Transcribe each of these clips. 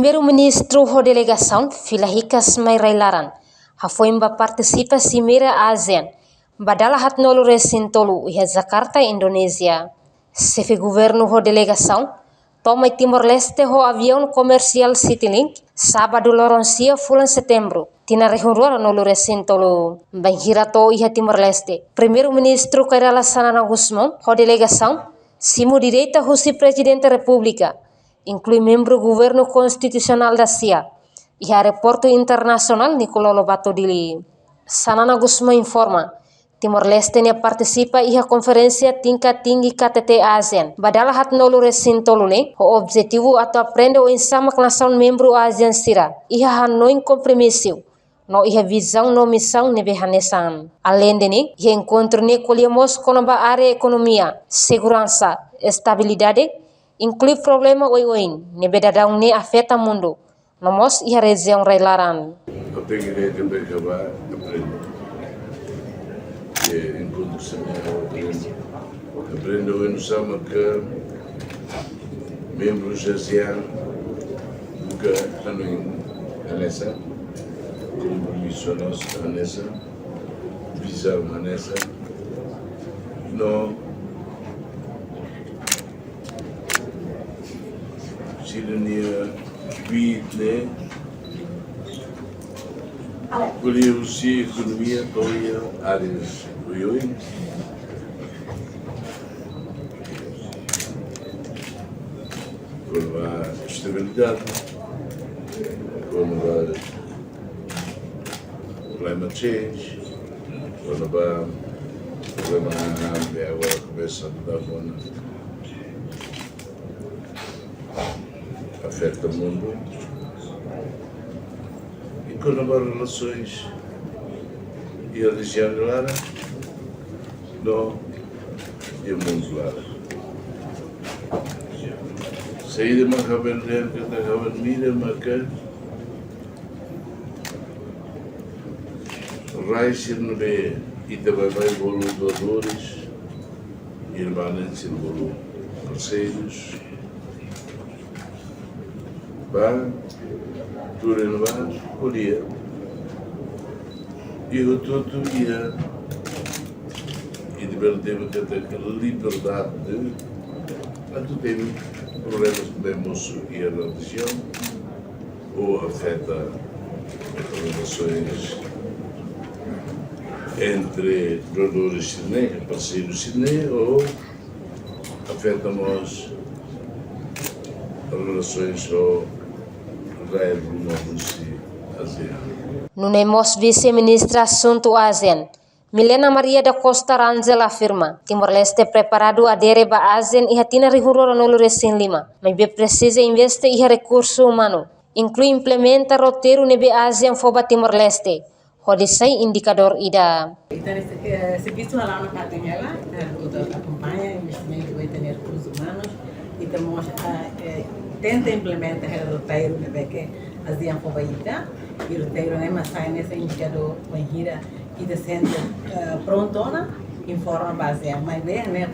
Primeiro-Ministro da delegação, Filahicas Mairailaran, foi participa Cimeira ASEAN, badala hatnolo resintolu iha Jakarta, Indonésia. Chefe governo da delegação, toma Timor-Leste ho avião comercial Citylink, sábado loronsia fulan setembro, tina rehurura nolo resintolu, banhirato iha Timor-Leste. Primeiro-Ministro Kairala Sanana Gusmão, da delegação, simu direita husi Presidente da República, inclui membro governo constitucional da CIA e aeroporto internacional Nicolau Lobato Dili. Sanana Gusmão informa, Timor-Leste participa iha conferência tingkat tinggi KTT ASEAN. Badala hatnolo resintolune, o objetivo atau aprende o insama nação membro ASEAN sira, iha hanoin compromisso, no iha visão no missão nebe hanesan. Além dele, iha encontro ne colhemos com a área economia, segurança, estabilidade, inclui problema oi-oin, nebe dadang ne afeta mundo, nomos iha região Railaran. Eu tenho ideia de acabar em condução aprendo em sama que membros ASEAN buka anu anessa compromisso nosso anessa visão anessa no cidadania vida poliusi economia toia áreas oi com a estabilidade, com a climate change, com a problema na agora começa a dar uma afeta o mundo e com as relações e a região lara no e o mundo lara. Saída makabendan kata kawan mira maka raisir nube ita vai bolu doadores irmãos em bolu parceiros ba turun ba podia e o tudo ia e de verdade kata liberdade tanto tem problemas que temos e a religião ou afeta as relações entre produtores chineses, parceiros chineses ou afetamos as relações com Israel e Rússia ASEAN. Nunemos vice-ministra assunto ASEAN, Milena Maria da Costa Rangel afirma, Timor-Leste preparado adere ba ASEAN iha tina rihurura nolo resin lima, mas be precisa investe iha recurso humano, inclui implementa roteiro nebe ASEAN foba Timor-Leste, hodisai indicador ida. Então, serviço lá na Patinhela, acompanha investimento em recursos humanos e estamos tenta implementar o roteiro nebe que ASEAN foba ida, e o roteiro nem mais sai nesse indicador com gira e sendo prontona informa base mas bem né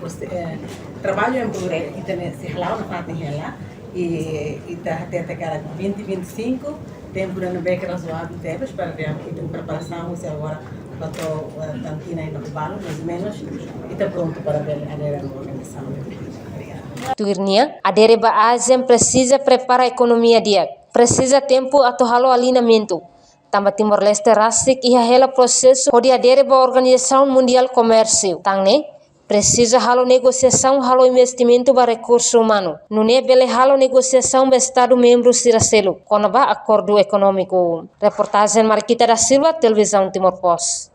trabalho em progresso e também se lá na parte dela e tá até cara 2025 tempo no beco razoável temos para ver que tem preparação se agora para a cantina em Balo mais ou menos e está pronto para ver a organização. Turnia, adere ba ASEAN precisa preparar a economia dia, precisa tempo atau halo alinhamento. Tambah Timor-Leste rasik iha hela processo de adere ba Organização Mundial Comércio. Tangne, precisa halo negociação halo investimento ba recurso humano. Nune bele halo negociação ba Estado membro siraselo, kona ba acordo econômico. Reportagem Marquita da Silva, Televisão Timor Post.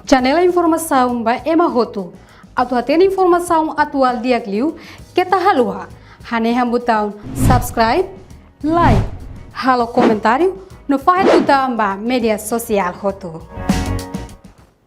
Janela informação ba Emahoto. Atu tendo informação atual dia kliu, kita halua. Hane hambutão subscribe, like, halo comentário no Fahid Utamba Media Social Hoto.